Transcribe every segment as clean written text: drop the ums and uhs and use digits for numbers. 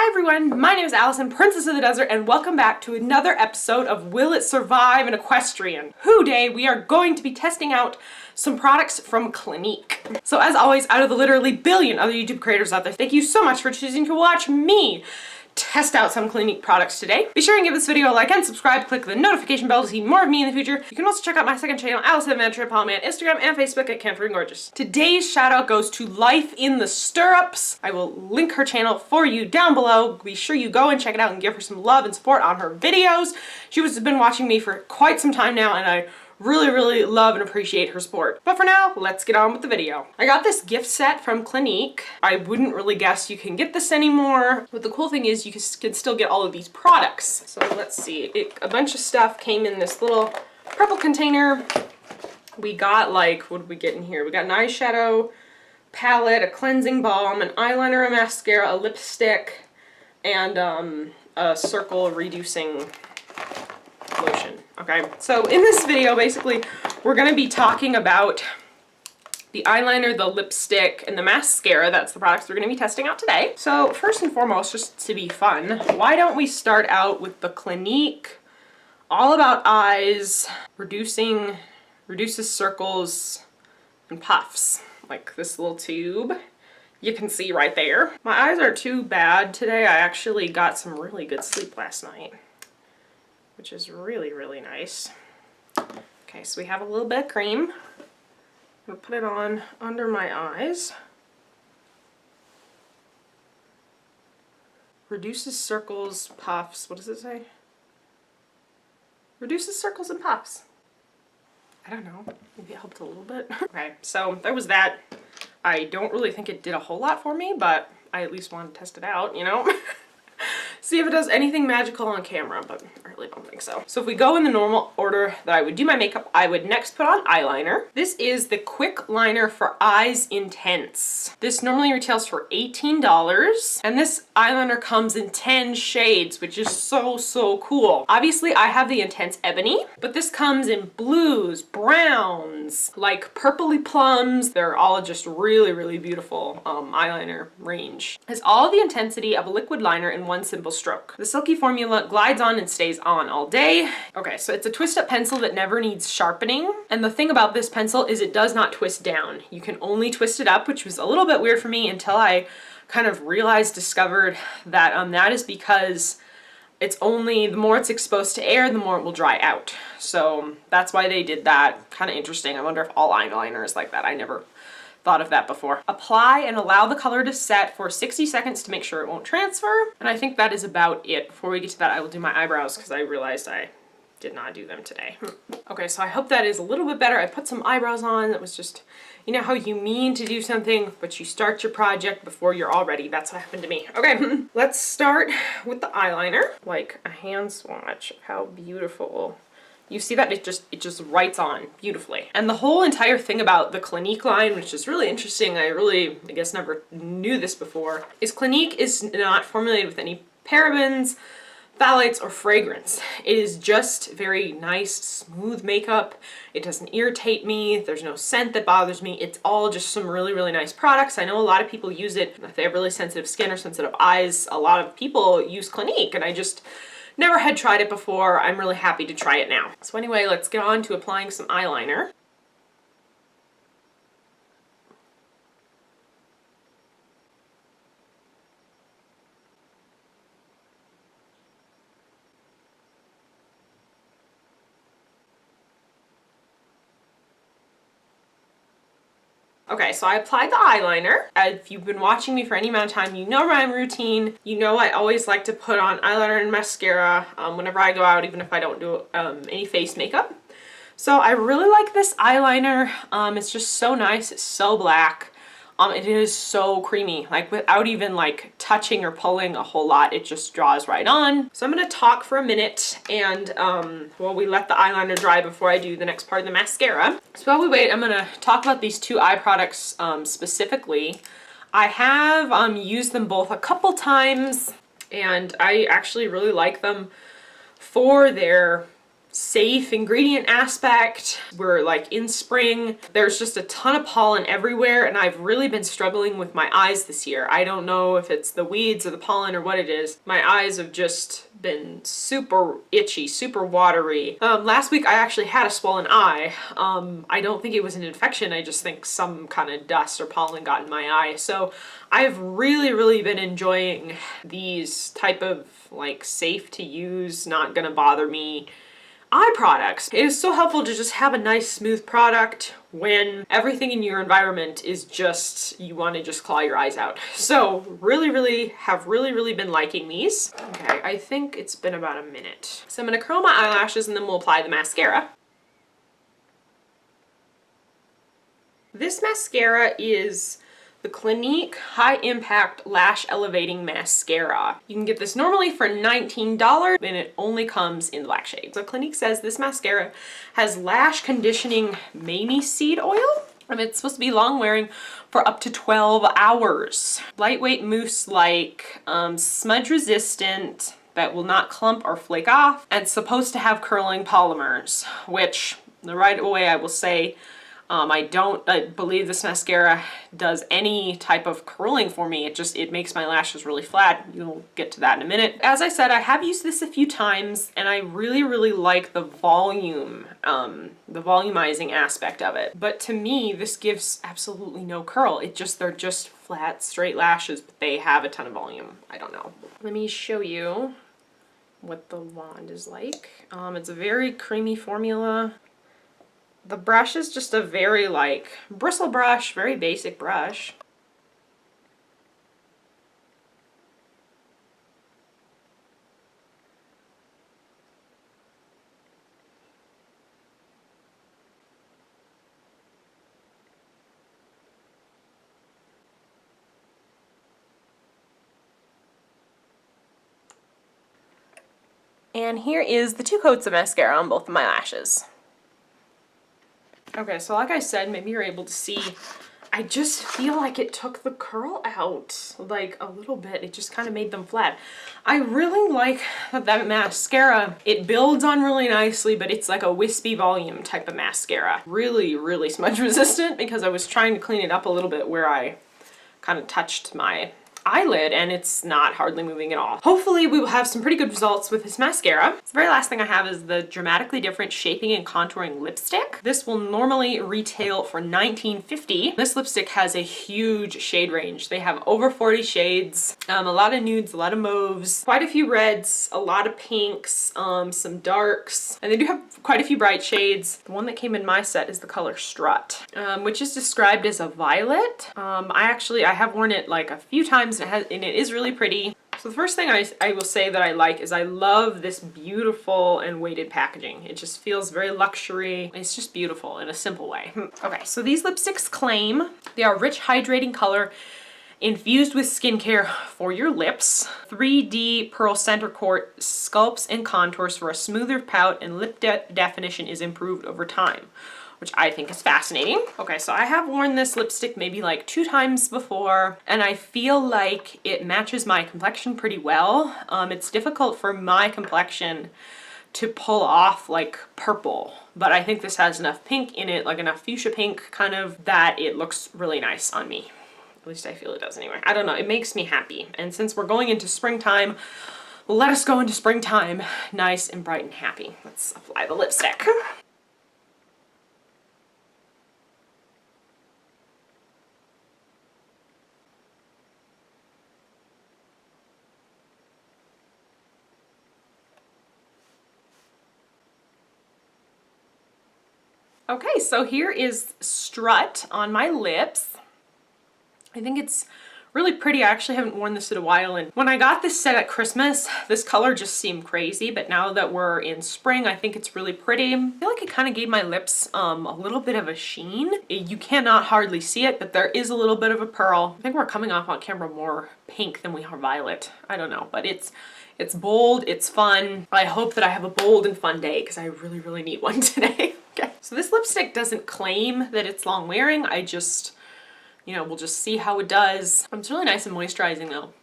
Hi everyone, my name is Allison, Princess of the Desert, and welcome back to another episode of Will It Survive an Equestrian? Today we are going to be testing out some products from Clinique. So as always, out of the literally billion other YouTube creators out there, thank you so much for choosing to watch me test out some Clinique products today. Be sure and give this video a like and subscribe. Click the notification bell to see more of me in the future. You can also check out my second channel, Allison Alvarez, on Instagram and Facebook at Canford Gorgeous. Today's shout out goes to Life in the Stirrups. I will link her channel for you down below. Be sure you go and check it out and give her some love and support on her videos. She has been watching me for quite some time now, and I really love and appreciate her support. But for now, let's get on with the video. I got this gift set from Clinique. I wouldn't really guess you can get this anymore, but the cool thing is you can still get all of these products. So let's see, a bunch of stuff came in this little purple container. We got like, what did we get in here? We got an eyeshadow palette, a cleansing balm, an eyeliner, a mascara, a lipstick, and a circle reducing lotion. Okay, so in this video, basically, we're going to be talking about the eyeliner, the lipstick, and the mascara. That's the products we're going to be testing out today. So first and foremost, just to be fun, why don't we start out with the Clinique All About Eyes reduces circles and puffs, like this little tube. You can see right there. My eyes are too bad today. I actually got some really good sleep last night, which is really nice. Okay, so we have a little bit of cream. I'm gonna put it on under my eyes. Reduces circles, puffs. What does it say? Reduces circles and puffs. I don't know, maybe it helped a little bit. Okay, so there was that. I don't really think it did a whole lot for me, but I at least wanted to test it out, you know? See if it does anything magical on camera, but I really don't think so. So if we go in the normal order that I would do my makeup, I would next put on eyeliner. This is the Quick Liner for Eyes Intense. This normally retails for $18, and this eyeliner comes in 10 shades, which is so cool. Obviously, I have the Intense Ebony, but this comes in blues, browns, like purpley plums. They're all just really beautiful eyeliner range. It has all the intensity of a liquid liner in one simple stroke. The silky formula glides on and stays on all day. Okay, so it's a twist up pencil that never needs sharpening. And the thing about this pencil is it does not twist down. You can only twist it up, which was a little bit weird for me until I kind of discovered that that is because it's only, the more it's exposed to air, the more it will dry out. So that's why they did that. Kind of interesting. I wonder if all eyeliner is like that. I never thought of that before. Apply and allow the color to set for 60 seconds to make sure it won't transfer. And I think that is about it. Before we get to that, I will do my eyebrows because I realized I did not do them today. Okay, so I hope that is a little bit better. I put some eyebrows on. That was just, you know how you mean to do something, but you start your project before you're all ready. That's what happened to me. Okay, let's start with the eyeliner. Like a hand swatch of how beautiful. You see that it just writes on beautifully. And the whole entire thing about the Clinique line, which is really interesting, I guess never knew this before, is Clinique is not formulated with any parabens, phthalates, or fragrance. It is just very nice, smooth makeup. It doesn't irritate me. There's no scent that bothers me. It's all just some really nice products. I know a lot of people use it if they have really sensitive skin or sensitive eyes. A lot of people use Clinique, and I just never had tried it before. I'm really happy to try it now. So anyway, let's get on to applying some eyeliner. Okay, so I applied the eyeliner. If you've been watching me for any amount of time, you know my routine. You know I always like to put on eyeliner and mascara whenever I go out, even if I don't do any face makeup. So I really like this eyeliner. It's just so nice. It's so black. It is so creamy, like without even like touching or pulling a whole lot, it just draws right on. So I'm gonna talk for a minute and while we let the eyeliner dry before I do the next part of the mascara. So while we wait, I'm gonna talk about these two eye products specifically. I have used them both a couple times and I actually really like them for their safe ingredient aspect. We're like in spring. There's just a ton of pollen everywhere, and I've really been struggling with my eyes this year. I don't know if it's the weeds or the pollen or what it is. My eyes have just been super itchy, super watery. Last week I actually had a swollen eye. I don't think it was an infection. I just think some kind of dust or pollen got in my eye. So I've really been enjoying these type of like safe to use, not gonna bother me eye products. It is so helpful to just have a nice smooth product when everything in your environment is just, you want to just claw your eyes out. So really been liking these. Okay, I think it's been about a minute. So I'm gonna curl my eyelashes and then we'll apply the mascara. This mascara is the Clinique High Impact Lash Elevating Mascara. You can get this normally for $19 and it only comes in the black shade. So Clinique says this mascara has lash conditioning mamey seed oil. And it's supposed to be long wearing for up to 12 hours. Lightweight mousse-like, smudge resistant, that will not clump or flake off, and it's supposed to have curling polymers, which right away I will say, I don't believe this mascara does any type of curling for me. It makes my lashes really flat. You'll get to that in a minute. As I said, I have used this a few times and I really like the volume, the volumizing aspect of it. But to me, this gives absolutely no curl. They're just flat, straight lashes, but they have a ton of volume. I don't know. Let me show you what the wand is like. It's a very creamy formula. The brush is just a very like bristle brush, very basic brush. And here is the 2 coats of mascara on both of my lashes. Okay, so like I said, maybe you're able to see, I just feel like it took the curl out, like a little bit. It just kind of made them flat. I really like that mascara. It builds on really nicely, but it's like a wispy volume type of mascara. Really smudge resistant because I was trying to clean it up a little bit where I kind of touched my eyelid and it's not hardly moving at all. Hopefully we will have some pretty good results with this mascara. The very last thing I have is the Dramatically Different Shaping and Contouring Lipstick. This will normally retail for $19.50. This lipstick has a huge shade range. They have over 40 shades, a lot of nudes, a lot of mauves, quite a few reds, a lot of pinks, some darks, and they do have quite a few bright shades. The one that came in my set is the color Strut, which is described as a violet. I have worn it like a few times and it is really pretty. So the first thing I will say that I like is I love this beautiful and weighted packaging. It just feels very luxury. It's just beautiful in a simple way. Okay, so these lipsticks claim they are rich, hydrating color infused with skincare for your lips. 3D Pearl Center Coat sculpts and contours for a smoother pout, and lip definition is improved over time, which I think is fascinating. Okay, so I have worn this lipstick maybe like 2 times before, and I feel like it matches my complexion pretty well. It's difficult for my complexion to pull off like purple, but I think this has enough pink in it, like enough fuchsia pink kind of, that it looks really nice on me. At least I feel it does anyway. I don't know, it makes me happy. And since we're going into springtime, let us go into springtime nice and bright and happy. Let's apply the lipstick. Okay, so here is Strut on my lips. I think it's really pretty. I actually haven't worn this in a while, and when I got this set at Christmas, this color just seemed crazy, but now that we're in spring, I think it's really pretty. I feel like it kind of gave my lips a little bit of a sheen. You cannot hardly see it, but there is a little bit of a pearl. I think we're coming off on camera more pink than we are violet. I don't know, but it's bold, it's fun. I hope that I have a bold and fun day because I really need one today. Okay, so this lipstick doesn't claim that it's long wearing. I just, you know, we'll just see how it does. It's really nice and moisturizing though.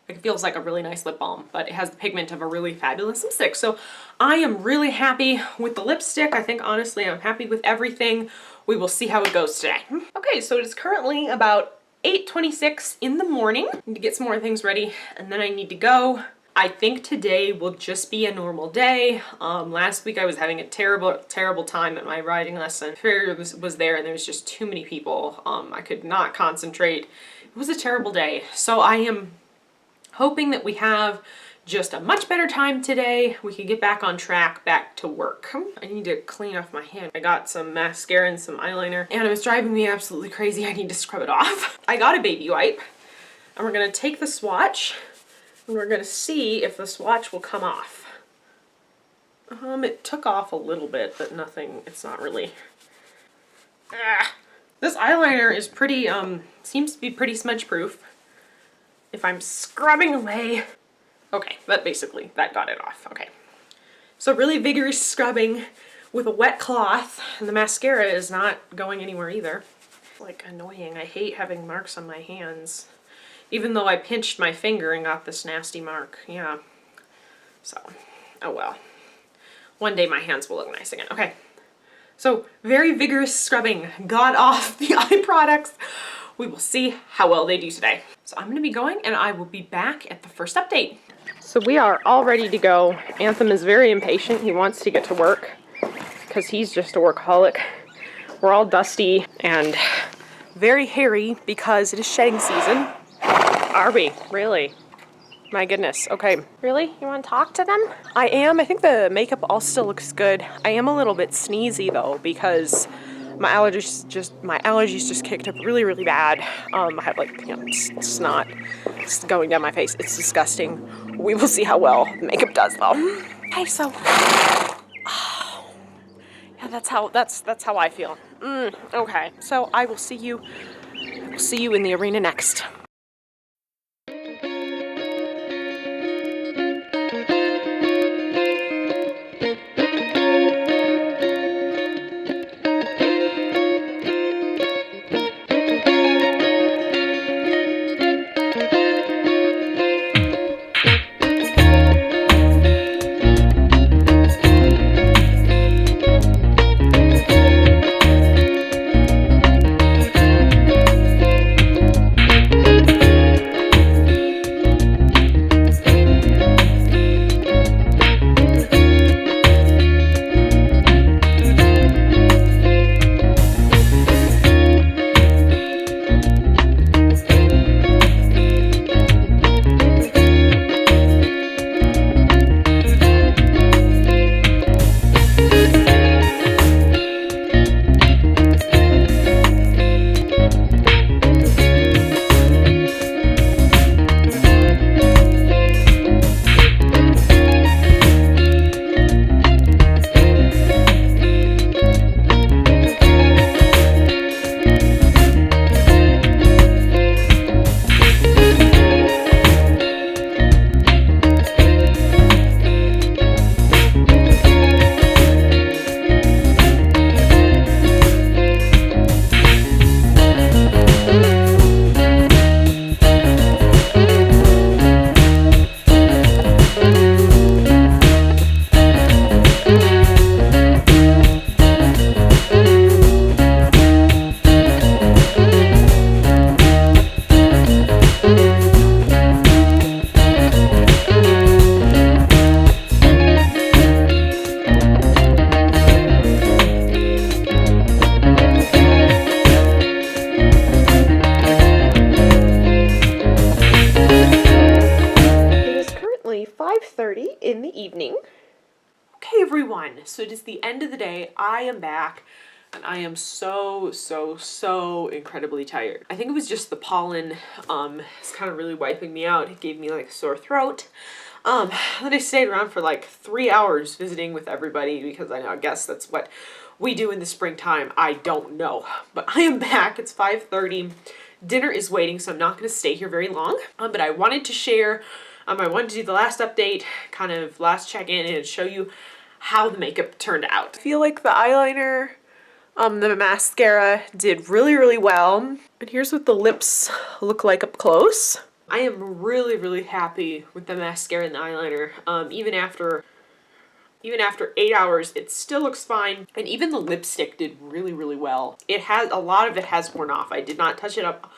It feels like a really nice lip balm, but it has the pigment of a really fabulous lipstick. So I am really happy with the lipstick. I think honestly I'm happy with everything. We will see how it goes today. Okay, so it is currently about 8:26 in the morning. I need to get some more things ready and then I need to go. I think today will just be a normal day. Last week I was having a terrible time at my riding lesson. Fear was there and there was just too many people. I could not concentrate. It was a terrible day. So I am hoping that we have just a much better time today. We can get back on track, back to work. I need to clean off my hand. I got some mascara and some eyeliner and it was driving me absolutely crazy. I need to scrub it off. I got a baby wipe and we're gonna take the swatch and we're gonna see if the swatch will come off. It took off a little bit, but nothing, it's not really. This eyeliner is pretty, seems to be pretty smudge proof. If I'm scrubbing away. Okay, that got it off. Okay. So really vigorous scrubbing with a wet cloth, and the mascara is not going anywhere either. It's like annoying. I hate having marks on my hands. Even though I pinched my finger and got this nasty mark. Yeah. So, oh well. One day my hands will look nice again. Okay. So, very vigorous scrubbing got off the eye products. We will see how well they do today. So I'm gonna be going and I will be back at the first update. So we are all ready to go. Anthem is very impatient. He wants to get to work because he's just a workaholic. We're all dusty and very hairy because it is shedding season. Are we? Really? My goodness. Okay. Really? You want to talk to them? I am. I think the makeup all still looks good. I am a little bit sneezy though because my allergies just kicked up really bad. I have like, you know, snot going down my face. It's disgusting. We will see how well the makeup does though. Okay, so yeah, that's how I feel. Okay, so I will see you in the arena next. In the evening. Okay everyone, so it is the end of the day. I am back and I am so incredibly tired. I think it was just the pollen. It's kind of really wiping me out. It gave me like a sore throat. Then I stayed around for like 3 hours visiting with everybody because I guess that's what we do in the springtime. I don't know, but I am back. It's 5:30. Dinner is waiting, so I'm not going to stay here very long. But I wanted to share. I wanted to do the last update, kind of last check-in, and show you how the makeup turned out. I feel like the eyeliner, the mascara did really well. And here's what the lips look like up close. I am really, really happy with the mascara and the eyeliner. Even after 8 hours, it still looks fine. And even the lipstick did really, really well. A lot of it has worn off. I did not touch it up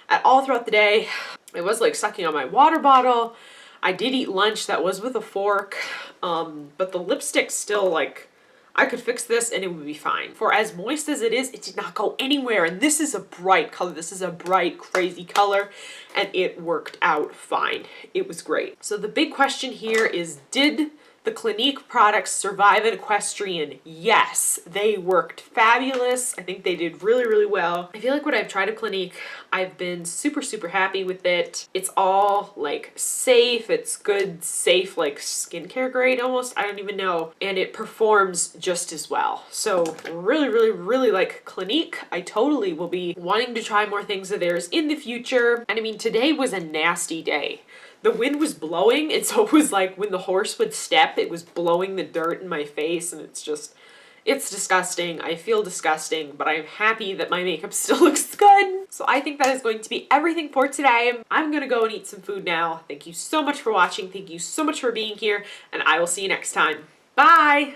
at all throughout the day. It was like sucking on my water bottle. I did eat lunch that was with a fork. But the lipstick still, like, I could fix this and it would be fine. For as moist as it is, it did not go anywhere. And this is a bright color. This is a bright, crazy color. And it worked out fine. It was great. So the big question here is, did the Clinique products survive an Equestrian? Yes, they worked fabulous. I think they did really, really well. I feel like when I've tried a Clinique, I've been super, super happy with it. It's all like safe. It's good, safe, like skincare grade almost. I don't even know. And it performs just as well. So really, really, really like Clinique. I totally will be wanting to try more things of theirs in the future. And I mean, today was a nasty day. The wind was blowing, and so it was like when the horse would step, it was blowing the dirt in my face, and it's disgusting. I feel disgusting, but I'm happy that my makeup still looks good. So I think that is going to be everything for today. I'm gonna go and eat some food now. Thank you so much for watching. Thank you so much for being here, and I will see you next time. Bye!